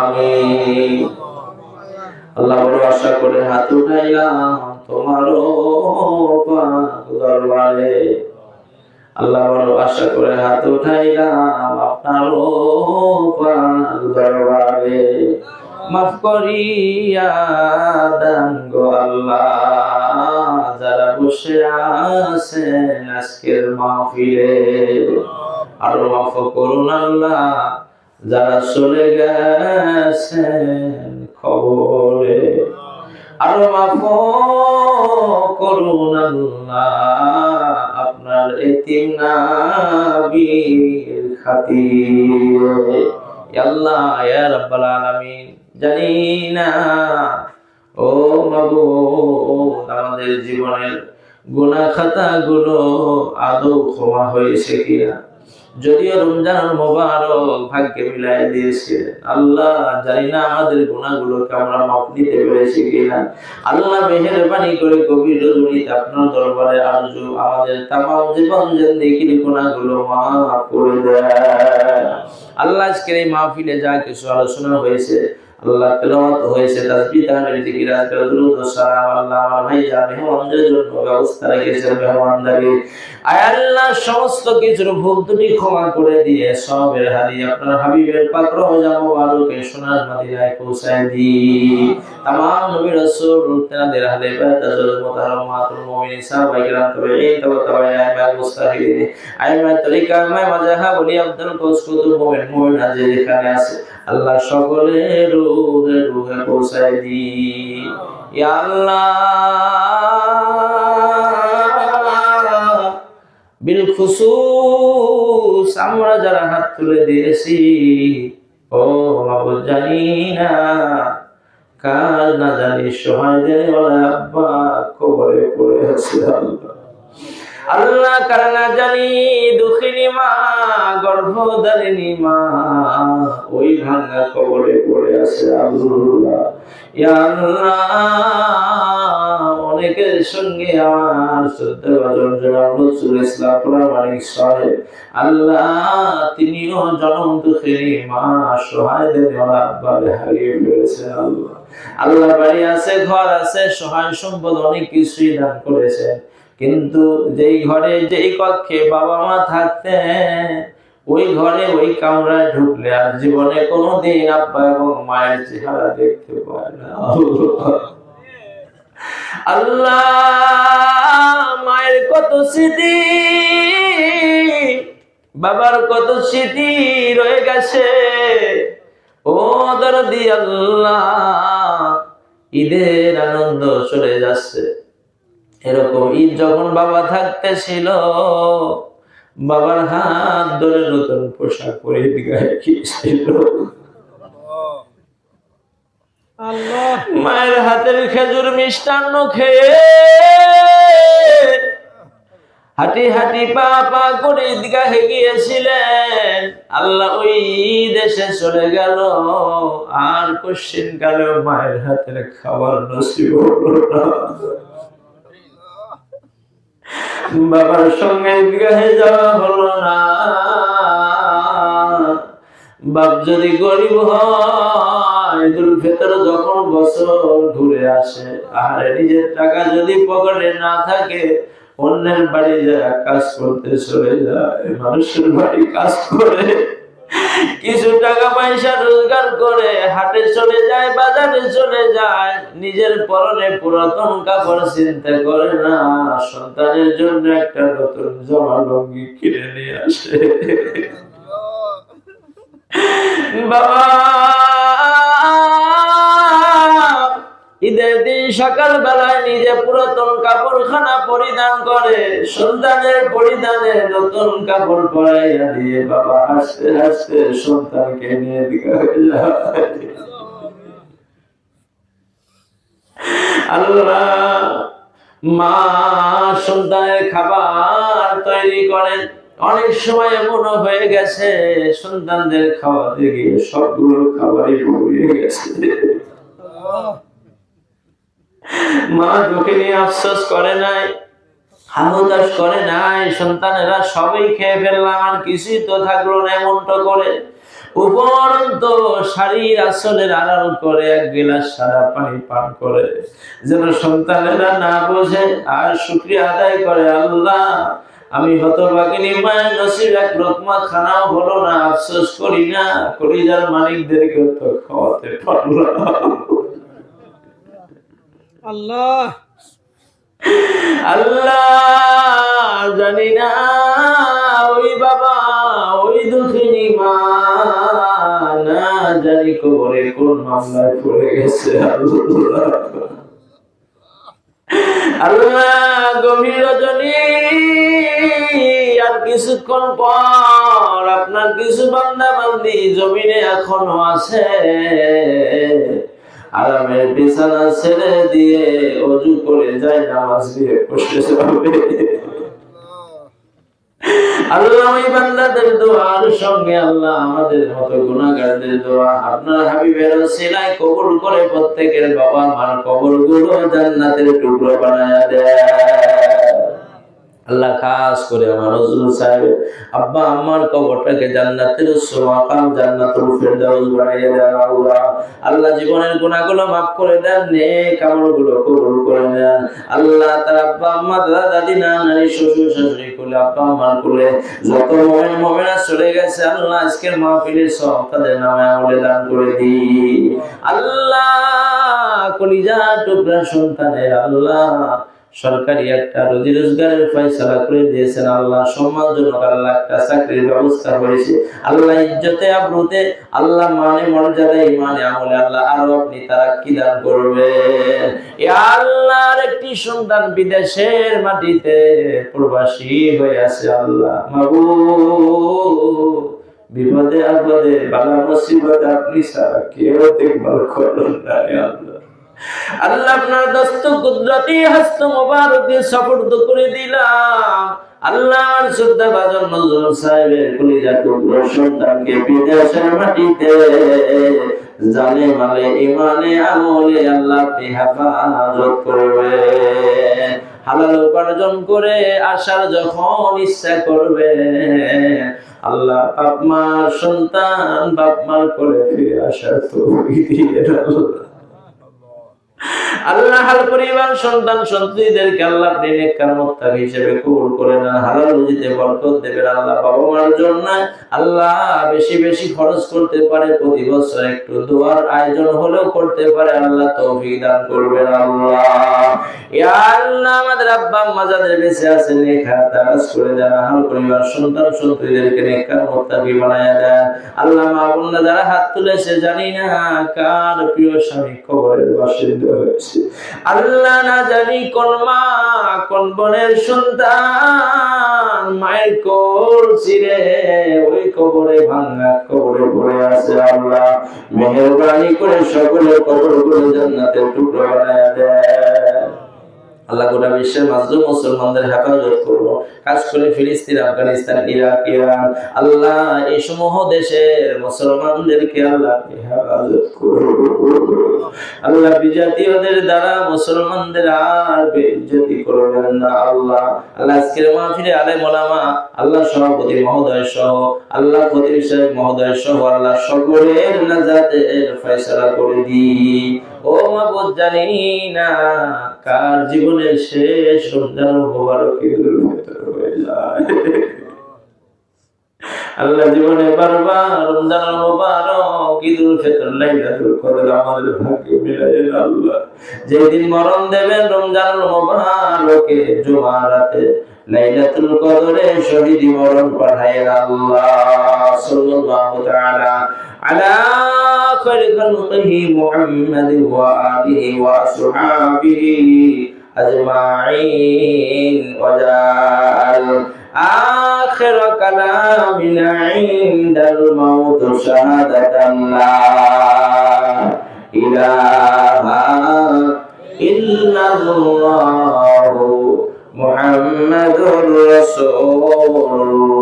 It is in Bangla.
আমিন। আল্লাহ বড় আশা করে হাত উঠাইলাম তোমারও পাক দরবারে। আল্লাহ বড় আশা করে হাত উঠাইলাম আপনারও পাক দরবারে। মাফ করিয়া দেন গো আল্লাহ যারা বসে আছেন আজকের মাহফিলে, আরো মাফ করুন আল্লাহ যারা চলে গেছেন খবরে, আরো মাফ করুন আল্লাহ আপনার এতিম নবীর খাতিরে। ইয়া আল্লাহ ইয়া রাব্বাল আলামিন, জানি না ও মাবুদ আমাদের জীবনের গুনাহ খাতাগুলো আদৌ ক্ষমা হয়েছে কিনা। যদিও রমজান মোবারক ভাগ্যে মিলাই দিয়েছে আল্লাহ, জানি না আমাদের গুনাহগুলোকে আমরা মাফ দিতে পেরেছি কিনা। আল্লাহ মেহেরবানি করে গভীর রজনীতে আপনার দরবারে আরজু আমাদের তামাম জীবন জিন্দেগির গুনাহগুলো মাফ করে দেন। আল্লাহ আজকের এই মাহফিলে যা কিছু আলোচনা হয়েছে, আল্লাহ তেলাওয়াত হয়েছে, তাসবিহ তাহলিল জিকির আজকাল দুরূদ সালাম, আল্লাহ আমার ভাই যা মেহমানদের জন্য ব্যবস্থা রেখেছেন মেহমানদারি, আয় আল্লাহ সমস্ত কিছুর ভুল ত্রুটি ক্ষমা করে দিয়ে সবের হাদিয়া আপনার হাবিবের পাক রওজা মুবারকে সোনার মদিনায় পৌঁছায় দিন। तमाम নবী রাসূল তাদের আহলে বাইত হযরত মুতাহাররমাতুল মুমিনিন সাহাবায়ে কিরাম তাবেঈন তাবেঈন মুস্তাহিদিন আইমা তরিকা আইমা মাযহাব ওলি আব্দুল কৌস কুতুব মুমিন যে যেখানে আছে আল্লাহ সকলের রূহে রূহে পৌঁছায় দিন। ইয়া আল্লাহ বিল খুসুস আমরা যারা হাত তুলে দিয়েছি ও মাবুদ, জানি না কার না জানি সহায়দের ওলা আব্বা কবরে পড়ে আছে আল্লাহ, আল্লাহ কার না জানি দুঃখিনী মা গর্ভধারিণী মা ওই ভাঙা কবরে পড়ে আছে আল্লাহ। ইয়া আল্লাহ অনেকের সঙ্গে আমার শ্রদ্ধাভাজন জনাব নজরুল ইসলাম প্রামাণিক সাহেব আল্লাহ তিনিও জনম দুঃখিনী মা সহায়দের ওলা আব্বারে হারিয়ে ফেলেছেন আল্লাহ। আল্লাহ বাড়ি আছে, ঘর আছে, সহায় সম্পদ অনেক কিছুই দান করেছেন, কিন্তু যেই ঘরে যেই কক্ষে বাবা মা থাকতেন ওই ঘরে ওই কামরায় ঢুকলে আর জীবনে কোনোদিন আব্বা এবং মায়ের চেহারা দেখতে পায় না আল্লাহ। মায়ের কত স্মৃতি, বাবার কত স্মৃতি রয়ে গেছে ও দরদি আল্লাহ। ঈদের আনন্দ চলে যাচ্ছে, এরকম ঈদ যখন বাবা থাকতে ছিল বাবার হাত ধরে নতুন পোশাক পরে গায়ে গিয়েছিল, মায়ের হাতের খেজুর মিষ্টান্ন খেয়ে হাঁটি হাঁটি পা পা করে ঈদগাহে গিয়েছিলেন। আল্লাহ ওই দেশে চলে গেল আর কোশ্চিন কালেও মায়ের হাতের খাবার নসিব হলো না। বাবার সঙ্গে ঈদগাহে যাওয়া হলো না। বাপ যদি গরিব হয়, ঈদুল ফিতর যখন বছর ঘুরে আসে, আর নিজের টাকা যদি পকেটে না থাকে অন্যের বাড়ি যায় কাজ করতে চলে যায়, মানুষের বাড়ি কাজ করে কিছু টাকা পয়সা রোজগার করে হাটে চলে যায়, বাজারে চলে যায়, নিজের পরনে পুরাতন কাপড় চিন্তা করে না, সন্তানের জন্য একটা নতুন জামা লুঙ্গি কিনে নিয়ে আসে। বাবা ঈদের দিন সকাল বেলায় নিজে পুরাতন কাপড়খানা পরিধান করে সন্তানের পরিধানে নতুন কাপড় পরাইয়া দিয়ে বাবা হাসতে হাসতে সন্তানকে নিয়ে দিকে হয়ে যায়। আল্লাহ মা সন্তানের খাবার তৈরি করেন, অনেক সময় এমন হয়ে গেছে সন্তানদের খাওয়াতে গিয়ে সবগুলো খাবারই পুড়িয়ে গেছে। মা দুঃখে নিয়ে আফসোস করে নাই, হাহুদাস করে নাই, সন্তানেরা সবই খেয়ে ফেললাম আর কিছুই তো থাকলো না এমনটা করে উপরন্ত শাড়ির আঁচলের আড়াল করে এক গিলাস সাদা পানি পান করে, যেন সন্তানেরা না বোঝে আর শুকরিয়া আদায় করে, আল্লাহ আমি হতভাগিনী মায়ের নসিব এক লোকমা খানাও হলো না, আফসোস করি না, কলিজার মালিকদেরকে তো খাওয়াতে পারলাম। আল্লাহ আল্লাহ জানি না ওই বাবা ওই দুঃখিনী মা না জানি কবরে কোন মামলায় পড়ে গেছে। আল্লাহ আল্লাহ গভীর রজনী আর কিছুক্ষণ পর আপনার কিছু বান্দা বান্দি জমিনে এখনো আছে, আরামের বিছানা ছেড়ে দিয়ে ওযু করে যায় নামাজ দিয়ে বসে যাবে। আল্লাহ ওই বান্দাদের দোয়ার সঙ্গে আল্লাহ আমাদের মতো গুনাহগারদের দোয়া আপনার হাবিবের ওসিলায় কবুল করে প্রত্যেকের বাবা মার কবরগুলো জান্নাতের টুকরো বানায়া দেয়। আল্লাহ খাস করে আমার রাসূল সাহেব আব্বা আম্মার কবরটাকে জান্নাতের সুমাকাম জান্নাতুল ফেরদাউস বানিয়ে দেন। আল্লাহ আল্লাহ জীবনের গুনাহগুলো maaf করে দেন, নেক আমলগুলো কবুল করে নেন। আল্লাহ তার আব্বা আম্মা দাদা দাদি নানি শ্বশুর শাশুড়ি কুলে আব্বা আম্মার কুলে যত মুমিন মুমিনা চলে গেছে আল্লাহ আজকের মাহফিলের সওয়াব তাদের নামে আমলে দান করে দিন। আল্লাহ কলিজা টুকরা সন্তানের আল্লাহ সরকারি একটা রুজি রোজগারের ফয়সালা করে দিয়েছেন আল্লাহ, সম্মানজনক আল্লাহ একটা চাকরির ব্যবস্থা করেছে আল্লাহ, ইজ্জতে আবরুতে আল্লাহ মানে মর্যাদা ইমানে আমলে আল্লাহ আরো আপনি তারাক্কি দান করবেন। ইয়া আল্লাহ একটি সন্তান বিদেশের মাটিতে প্রবাসী হয়ে আছে আল্লাহ মাবুদ বিপদে আপদে বালা মুসিবতে আপনি ছাড়া কেউ দেখভাল করেন না। আল্লাহ আল্লাহ আপনার দস্ত কুদরতি হস্ত মোবারকে সুপর্দ করে দিলাম। আল্লাহর শ্রদ্ধাভাজন নজরুল সাহেবের কলিজা টুকরো সন্তানকে বিদেশের মাটিতে জানে মালে ইমানে আমলে আল্লাহ আপনি হেফাজত করবেন, হালাল উপার্জন করে আসার যখন ইচ্ছা করবে আল্লাহ বাপ মার সন্তান বাপ মার করে ফিরে আসার তৌফিক দিয়ে দাও। আল্লাহ হাল পরিবার সন্তান সন্ততিদেরকে আল্লাহ আপনি নেককার মুত্তাকি হিসেবে কবুল করে নেন, হালাল রুজিতে বরকত দেবেন। আল্লাহ বাবা মার জন্য আল্লাহ বেশি বেশি খরচ করতে পারে, প্রতি বছর একটু দোয়ার আয়োজন হলেও করতে পারে আল্লাহ তৌফিক দান করবেন। আল্লাহ ইয়া আল্লাহ আমাদের আব্বা আম্মা যাদের বেঁচে আছেন নেক হায়াত দারাজ করে দেন, হাল পরিবার সন্তান সন্ততিদেরকে নেককার মুত্তাকি বানায়া দেন। আল্লাহ মা বোনরা যারা হাত তুলেছে জানি না কার প্রিয় স্বামী কবরের বাসিন্দা হয়েছে, আল্লাহ না জানি কোন মা কোন বোনের সন্তান মায়ের কোল ছিঁড়ে ওই কবরে ভাঙা কবরে পড়ে আছে। আল্লাহ মেহেরবানি করে সকলের কবরগুলো জান্নাতের টুকরো বানায়া দেন। আল্লাহ গোটা বিশ্বের মাজলুম মুসলমানদের হেফাজত করবো, খাস করে ফিলিস্তিন, আফগানিস্তান, ইরাক, ইরান আল্লাহ এই সমূহ দেশের মুসলমানদেরকে আল্লাহ হেফাজত করবো। আল্লাহ বিজাতীয়দের দ্বারা মুসলমানদের আর বেইজ্জতি করবেন না। আল্লাহ আল্লাহ আজকের মাহফিলে আলেম ওলামা আল্লাহ সভাপতি মহোদয় সহ আল্লাহ খতিব সাহেব মহোদয় সহ আল্লাহ সকলের নাজাতের ফয়সালা করে দিন। ও মাবুদ জানি না কার জীবনের শেষ রমজান মুবারক ঈদুল ফিতর হয়ে যায়। আল্লাহ জীবনে বারবার রমজান মুবারক ঈদুল ফিতর লাইলাতুল কদর আমাদের ভাগ্যে মিলায়ে দেন। আল্লাহ যেদিন মরণ দেবেন রমজান মুবারকে জুমা রাতে লাইলাতুল কদরে শহীদ মরণ পাঠায়েন। আল্লাহ সাল্লাল্লাহু তাআলা আলা খায়রি খালকিহি মুহাম্মাদিন ওয়া আলিহি ওয়া আসহাবিহি আজমাইন ওয়া জাআল آخر كلامنا عند الموت شهادة لا إله إلا الله محمد رسول الله।